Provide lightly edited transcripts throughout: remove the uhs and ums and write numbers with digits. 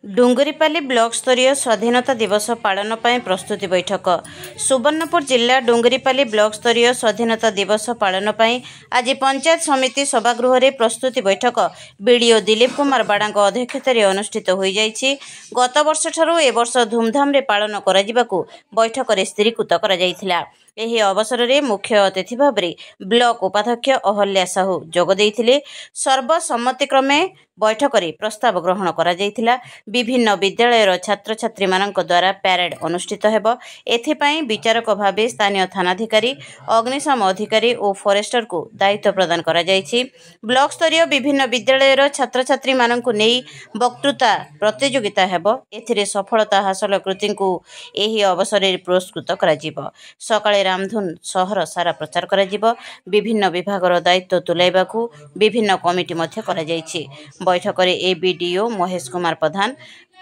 डुंगरीपाली block स्तरीय स्वाधीनता दिवस पालन पर प्रस्तुति बैठक। सुवर्णपुर जिला डुंगरीपाली ब्लॉक स्तरीय स्वाधीनता दिवस पालन पर आज पंचायत समिति सभागृह रे प्रस्तुति बैठक बीडीओ दिलीप कुमार बाड़ा अध्यक्षतार अनुष्ठित हो जाइछि। गत वर्ष ठारू ए वर्ष धूमधाम रे पालन करा जिबाकु बैठक रे स्थिरीकृत करा जाइथिला। एही अवसर में मुख्य अतिथि भाव में ब्लॉक उपाध्यक्ष अहल्या साहू जोग देइथिले। सर्वसम्मतिक्रमे बैठक में प्रस्ताव ग्रहण करा जाइथिला। विभिन्न विद्यालयर छात्र छात्री मानक द्वारा पैरेड अनुष्ठित हेबो। एथिपाई विचारक भावे स्थानीय थानाधिकारी, अग्निशम अधिकारी और फॉरेस्टर को दायित्व प्रदान करा जाइछि। ब्लॉक स्तरीय विभिन्न विद्यालयर छात्र छात्री मानक नेई वक्तृता प्रतियोगिता हेबो। एथिरे सफलता हासिल कृति को एही अवसर में पुरस्कृत करा जिवो। सकाळे रामधुन सहर सारा प्रचार करा जिवो। विभिन्न विभागर दायित्व तुलाइबाकू विभिन्न कमिटी मध्य करा जाइछि। बैठक में एबीडीओ महेश कुमार प्रधान,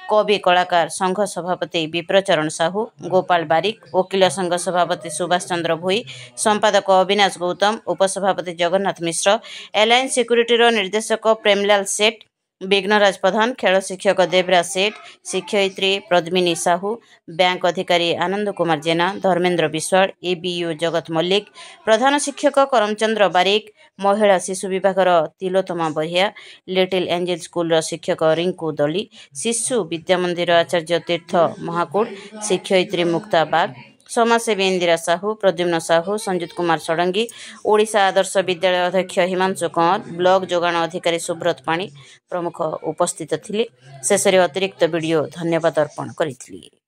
कवि कलाकार संघ सभापति विप्रचरण साहू, गोपाल बारिक, वकील संघ सभापति सुभाष चंद्र भोई, संपादक अविनाश गौतम, उपसभापति जगन्नाथ मिश्र, एलायंस सिक्यूरीटीर निर्देशक प्रेमलाल सेठ, विघ्नराज प्रधान, खेल शिक्षक देवराज सेठ, शिक्षयित्री पद्मिनी साहू, बैंक अधिकारी आनंद कुमार जेना, धर्मेन्द्र विश्वाल, एबीओ जगत मल्लिक, प्रधान शिक्षक करमचंद्र बारिक, महिला शिशु विभाग तिलोत्तमा बरिया, लिटिल एंजेल स्कूल शिक्षक रिंकू दली, शिशु विद्या मंदिर आचार्य तीर्थ महाकूट, शिक्षयित्री मुक्ता बाग, समाजसेवी इंदिरा साहू, प्रद्युम्न साहू, संजीत कुमार षडंगी, ओडिशा आदर्श विद्यालय अध्यक्ष हिमांशु कंवर, ब्लॉक जोगाण अधिकारी सुब्रत पाणी प्रमुख उपस्थित थिले। शेष अतिरिक्त वीडियो धन्यवाद अर्पण करिथिले।